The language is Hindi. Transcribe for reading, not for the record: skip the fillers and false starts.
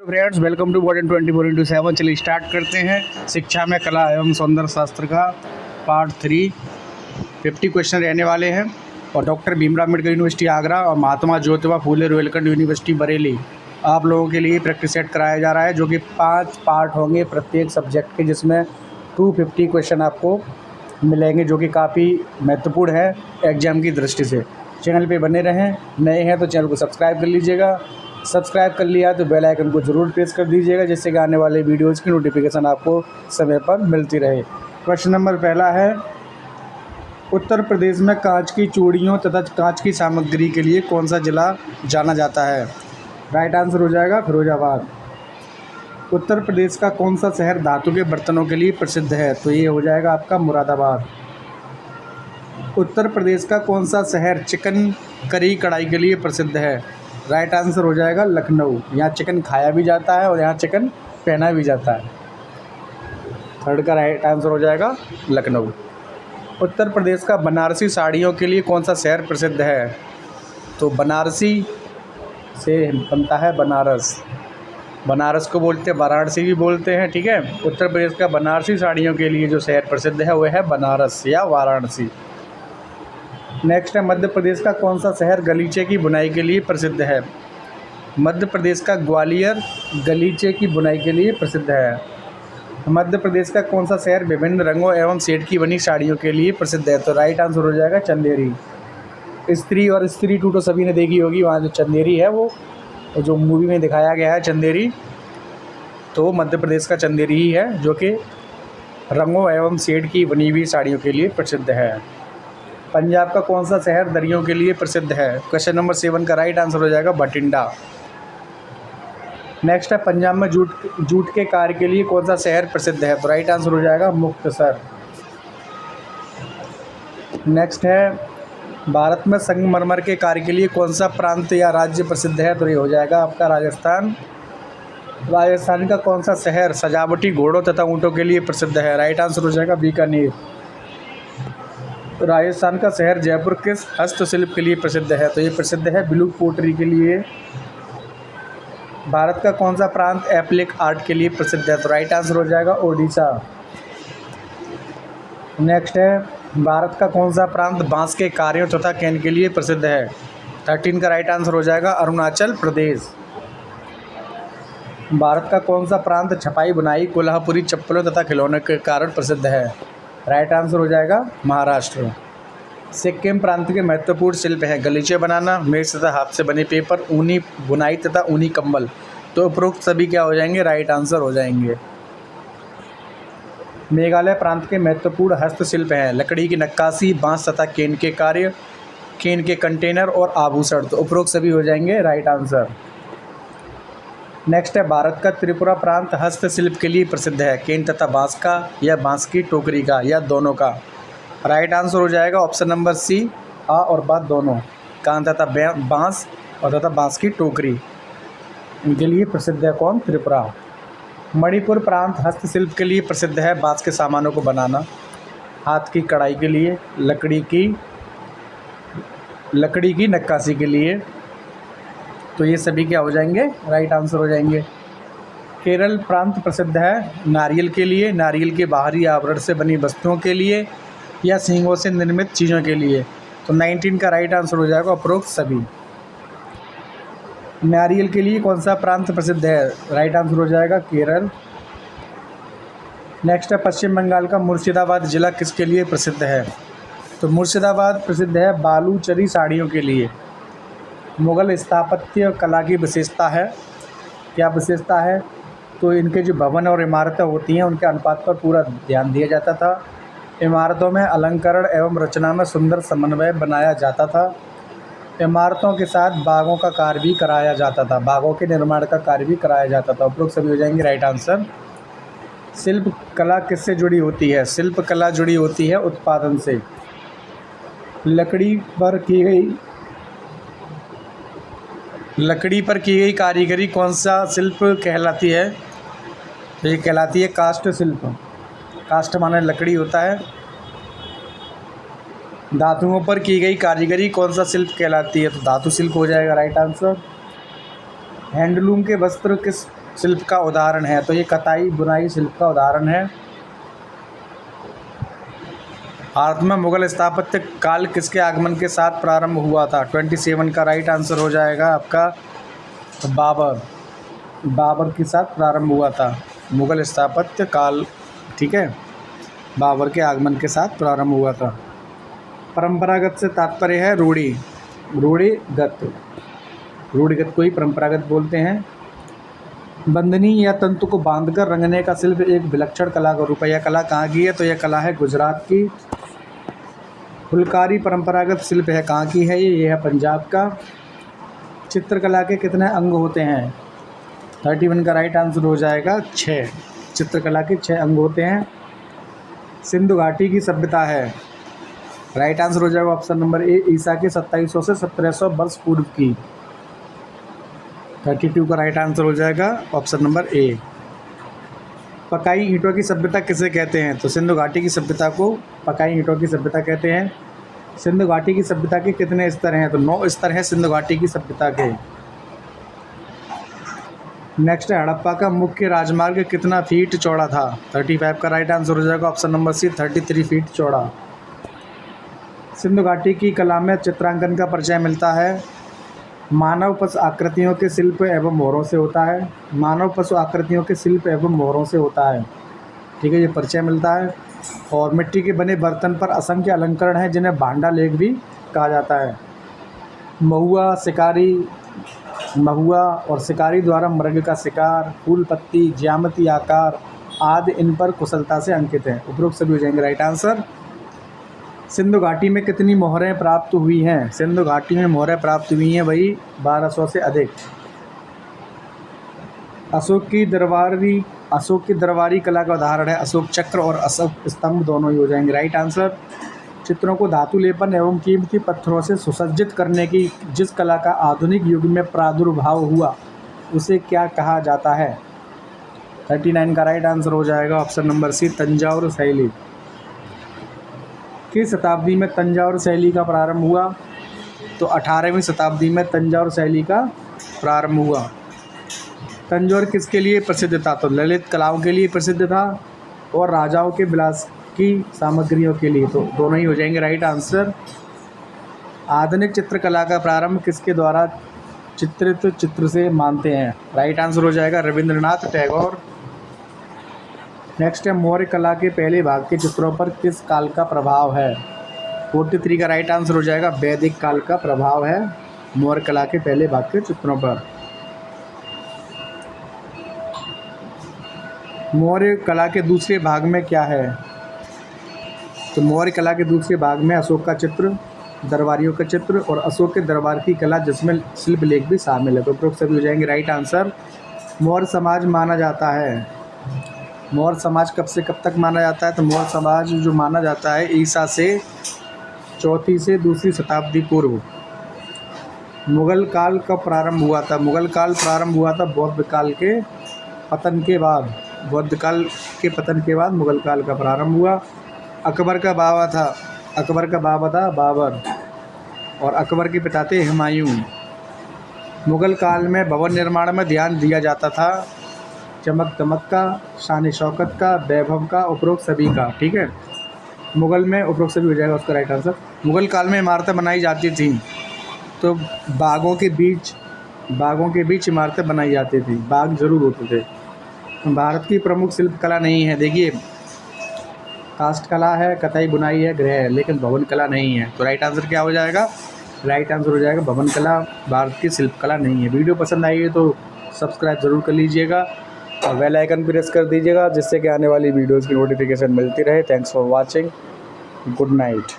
Friends, welcome to modern 24x7। चलिए स्टार्ट करते हैं। शिक्षा में कला एवं सौंदर्य शास्त्र का पार्ट 3 50 क्वेश्चन रहने वाले हैं। और डॉक्टर भीमराव अम्बेडकर यूनिवर्सिटी आगरा और महात्मा ज्योतिबा फूले रोहिलखंड यूनिवर्सिटी बरेली आप लोगों के लिए प्रैक्टिस सेट कराया जा रहा है, जो कि 5 पार्ट होंगे प्रत्येक सब्जेक्ट के, जिसमें 250 क्वेश्चन आपको मिलेंगे, जो कि काफ़ी महत्वपूर्ण है एग्जाम की दृष्टि से। चैनल पे बने रहें, नए हैं तो चैनल को सब्सक्राइब कर लीजिएगा। सब्सक्राइब कर लिया तो बेल आइकन को ज़रूर प्रेस कर दीजिएगा, जिससे कि आने वाले वीडियोज़ की नोटिफिकेशन आपको समय पर मिलती रहे। क्वेश्चन नंबर पहला है, उत्तर प्रदेश में कांच की चूड़ियों तथा कांच की सामग्री के लिए कौन सा जिला जाना जाता है? राइट आंसर हो जाएगा फिरोजाबाद। उत्तर प्रदेश का कौन सा शहर धातु के बर्तनों के लिए प्रसिद्ध है? तो ये हो जाएगा आपका मुरादाबाद। उत्तर प्रदेश का कौन सा शहर चिकन करी कढ़ाई के लिए प्रसिद्ध है? राइट आंसर हो जाएगा लखनऊ। यहाँ चिकन खाया भी जाता है और यहाँ चिकन पहना भी जाता है। थर्ड का राइट आंसर हो जाएगा लखनऊ। उत्तर प्रदेश का बनारसी साड़ियों के लिए कौन सा शहर प्रसिद्ध है? तो बनारसी से बनता है बनारस। बनारस को बोलते हैं, वाराणसी भी बोलते हैं, ठीक है। उत्तर प्रदेश का बनारसी साड़ियों के लिए जो शहर प्रसिद्ध है वह है बनारस या वाराणसी। नेक्स्ट है, मध्य प्रदेश का कौन सा शहर गलीचे की बुनाई के लिए प्रसिद्ध है? मध्य प्रदेश का ग्वालियर गलीचे की बुनाई के लिए प्रसिद्ध है। मध्य प्रदेश का कौन सा शहर विभिन्न रंगों एवं शेड की बनी साड़ियों के लिए प्रसिद्ध है? तो राइट आंसर हो जाएगा चंदेरी। स्त्री और स्त्री टू तो सभी ने देखी होगी, वहाँ जो चंदेरी है वो जो मूवी में दिखाया गया है चंदेरी, तो मध्य प्रदेश का चंदेरी ही है, जो कि रंगों एवं शेड की बनी हुई साड़ियों के लिए प्रसिद्ध है। पंजाब का कौन सा शहर दरियों के लिए प्रसिद्ध है? क्वेश्चन नंबर 7 का राइट आंसर हो जाएगा बठिंडा। नेक्स्ट है, पंजाब में जूट के कार्य के लिए कौन सा शहर प्रसिद्ध है? तो राइट आंसर हो जाएगा मुक्तसर। नेक्स्ट है, भारत में संगमरमर के कार्य के लिए कौन सा प्रांत या राज्य प्रसिद्ध है? तो ये हो जाएगा आपका राजस्थान। राजस्थान का कौन सा शहर सजावटी घोड़ों तथा ऊँटों के लिए प्रसिद्ध है? राइट आंसर हो जाएगा बीकानेर। राजस्थान का शहर जयपुर किस हस्तशिल्प के लिए प्रसिद्ध है? तो ये प्रसिद्ध है ब्लू पोटरी के लिए। भारत का कौन सा प्रांत एप्लिक आर्ट के लिए प्रसिद्ध है? तो राइट आंसर हो जाएगा ओडिशा। नेक्स्ट है, भारत का कौन सा प्रांत बांस के कार्यों तथा कैन के लिए प्रसिद्ध है? 13 का राइट आंसर हो जाएगा अरुणाचल प्रदेश। भारत का कौन सा प्रांत छपाई बुनाई कोल्हापुरी चप्पलों तथा खिलौनों के कारण प्रसिद्ध है? राइट आंसर हो जाएगा महाराष्ट्र। सिक्किम प्रांत के महत्वपूर्ण शिल्प हैं गलीचे बनाना, मेज तथा हाथ से बने पेपर, ऊनी बुनाई तथा ऊनी कंबल। तो उपरोक्त सभी क्या हो जाएंगे? राइट आंसर हो जाएंगे। मेघालय प्रांत के महत्वपूर्ण हस्तशिल्प हैं लकड़ी की नक्काशी, बांस तथा केन के कार्य, केन के कंटेनर और आभूषण। तो उपरोक्त सभी हो जाएंगे राइट आंसर। नेक्स्ट है, भारत का त्रिपुरा प्रांत हस्तशिल्प के लिए प्रसिद्ध है केन तथा बांस का या बांस की टोकरी का या दोनों का? राइट आंसर हो जाएगा ऑप्शन नंबर सी, आ और बा दोनों। कान तथा बांस और तथा बांस की टोकरी, इनके लिए प्रसिद्ध है कौन? त्रिपुरा। मणिपुर प्रांत हस्तशिल्प के लिए प्रसिद्ध है बांस के सामानों को बनाना, हाथ की कढ़ाई के लिए, लकड़ी की नक्काशी के लिए। तो ये सभी क्या हो जाएंगे? राइट आंसर हो जाएंगे। केरल प्रांत प्रसिद्ध है नारियल के लिए, नारियल के बाहरी आवरण से बनी वस्तुओं के लिए या सींगों से निर्मित चीज़ों के लिए। तो 19 का राइट आंसर हो जाएगा उपरोक्त सभी। नारियल के लिए कौन सा प्रांत प्रसिद्ध है? राइट आंसर हो जाएगा केरल। नेक्स्ट है, पश्चिम बंगाल का मुर्शिदाबाद जिला किसके लिए प्रसिद्ध है? तो मुर्शिदाबाद प्रसिद्ध है बालूचरी साड़ियों के लिए। मुग़ल स्थापत्य कला की विशेषता है, क्या विशेषता है? तो इनके जो भवन और इमारतें होती हैं उनके अनुपात पर पूरा ध्यान दिया जाता था। इमारतों में अलंकरण एवं रचना में सुंदर समन्वय बनाया जाता था। इमारतों के साथ बागों का कार्य भी कराया जाता था, बागों के निर्माण का कार्य भी कराया जाता था। उपरोक्त सभी हो जाएंगे राइट आंसर। शिल्प कला किससे जुड़ी होती है? शिल्प कला जुड़ी होती है उत्पादन से। लकड़ी पर की गई कारीगरी कौन सा शिल्प कहलाती है? तो ये कहलाती है काष्ठ शिल्प। काष्ठ माने लकड़ी होता है। धातुओं पर की गई कारीगरी कौन सा शिल्प कहलाती है? तो धातु शिल्प हो जाएगा राइट आंसर। हैंडलूम के वस्त्र किस शिल्प का उदाहरण है? तो ये कताई बुनाई शिल्प का उदाहरण है। भारत में मुगल स्थापत्य काल किसके आगमन के साथ प्रारंभ हुआ था? 27 का राइट आंसर हो जाएगा आपका बाबर। बाबर के साथ प्रारंभ हुआ था मुगल स्थापत्य काल, ठीक है, बाबर के आगमन के साथ प्रारंभ हुआ था। परंपरागत से तात्पर्य है रूढ़ी, रूढ़िगत, रूढ़िगत को ही परंपरागत बोलते हैं। बंधनी या तंतु को बांधकर रंगने का शिल्प एक विलक्षण कला का रूप है। यह कला कहाँ की है? तो यह कला है गुजरात की। फुलकारी परंपरागत शिल्प है, कहाँ की है ये है पंजाब का। चित्रकला के कितने अंग होते हैं? 31 का राइट आंसर हो जाएगा 6। चित्रकला के 6 अंग होते हैं। सिंधु घाटी की सभ्यता है, राइट आंसर हो जाएगा ऑप्शन नंबर ए, ईसा के 2700 से 1700 वर्ष पूर्व की। 32 का राइट आंसर हो जाएगा ऑप्शन नंबर ए। पकाई ईंटों की सभ्यता किसे कहते हैं? तो सिंधु घाटी की सभ्यता को पकाई ईंटों की सभ्यता कहते हैं। सिंधु घाटी की सभ्यता के कितने स्तर हैं? तो 9 स्तर हैं सिंधु घाटी की सभ्यता के। नेक्स्ट है, हड़प्पा का मुख्य राजमार्ग कितना फीट चौड़ा था? 35 का राइट आंसर हो जाएगा ऑप्शन नंबर सी, 33 फीट चौड़ा। सिंधु घाटी की कला में चित्रांकन का परिचय मिलता है। मानव पशु आकृतियों के शिल्प एवं मोहरों से होता है। मानव पशु आकृतियों के शिल्प एवं मोहरों से होता है, ठीक है, ये परिचय मिलता है। और मिट्टी के बने बर्तन पर असंख्य अलंकरण हैं जिन्हें भांडा लेख भी कहा जाता है। महुआ और शिकारी द्वारा मृग का शिकार, फूल पत्ती, ज्यामिति आकार आदि इन पर कुशलता से अंकित हैं। उपरोक्त सभी हो जाएंगे राइट आंसर। सिंधु घाटी में कितनी मोहरें प्राप्त हुई हैं? सिंधु घाटी में मोहरें प्राप्त हुई हैं वही 1200 से अधिक। अशोक की दरबारी कला का उदाहरण है अशोक चक्र और अशोक स्तंभ, दोनों ही हो जाएंगे राइट आंसर। चित्रों को धातु लेपन एवं कीमती पत्थरों से सुसज्जित करने की जिस कला का आधुनिक युग में प्रादुर्भाव हुआ उसे क्या कहा जाता है? 39 का राइट आंसर हो जाएगा ऑप्शन नंबर सी, तंजावुर शैली। किस शताब्दी में तंजावुर शैली का प्रारंभ हुआ? तो 18वीं शताब्दी में तंजावुर शैली का प्रारंभ हुआ। तंजौर किसके लिए प्रसिद्ध था? तो ललित कलाओं के लिए प्रसिद्ध था और राजाओं के विलास की सामग्रियों के लिए, तो दोनों ही हो जाएंगे राइट आंसर। आधुनिक चित्रकला का प्रारंभ किसके द्वारा चित्रित चित्र से मानते हैं? राइट आंसर हो जाएगा रविंद्रनाथ टैगोर। नेक्स्ट है, मौर्य कला के पहले भाग के चित्रों पर किस काल का प्रभाव है? 43 का राइट आंसर हो जाएगा वैदिक काल का प्रभाव है मौर्य कला के पहले भाग के चित्रों पर। मौर्य कला के दूसरे भाग में क्या है? तो मौर्य कला के दूसरे भाग में अशोक का चित्र, दरबारियों का चित्र और अशोक के दरबार की कला जिसमें शिल्प लेख भी शामिल है। तो उपरोक्त सभी हो जाएंगे राइट आंसर। मौर्य समाज माना जाता है, मौर्य समाज कब से कब तक माना जाता है? तो मौर्य समाज जो माना जाता है ईसा से 4वीं से 2री शताब्दी पूर्व। मुगल काल कब प्रारंभ हुआ था? मुगल काल प्रारंभ हुआ था बौद्ध काल के पतन के बाद। बौद्ध काल के पतन के बाद मुगल काल का प्रारंभ हुआ। अकबर का बाबा था बाबर और अकबर के पिता थे हुमायूं। मुगल काल में भवन निर्माण में ध्यान दिया जाता था चमक दमक का, शान शौकत का, वैभव का, उपरोक्त सभी का, ठीक है। मुगल में उपरोक्त सभी हो जाएगा उसका राइट आंसर। मुगल काल में इमारतें बनाई जाती थीं तो बागों के बीच इमारतें बनाई जाती थी, बाग जरूर होते थे। भारत की प्रमुख शिल्प कला नहीं है, देखिए कास्ट कला है, कताई बुनाई है, गृह है, लेकिन भवन कला नहीं है। तो राइट आंसर क्या हो जाएगा? राइट आंसर हो जाएगा भवन कला भारत की शिल्प कला नहीं है। वीडियो पसंद आई है तो सब्सक्राइब ज़रूर कर लीजिएगा और बेल आइकन प्रेस कर दीजिएगा जिससे कि आने वाली वीडियोज़ की नोटिफिकेशन मिलती रहे। Thanks for watching, good night.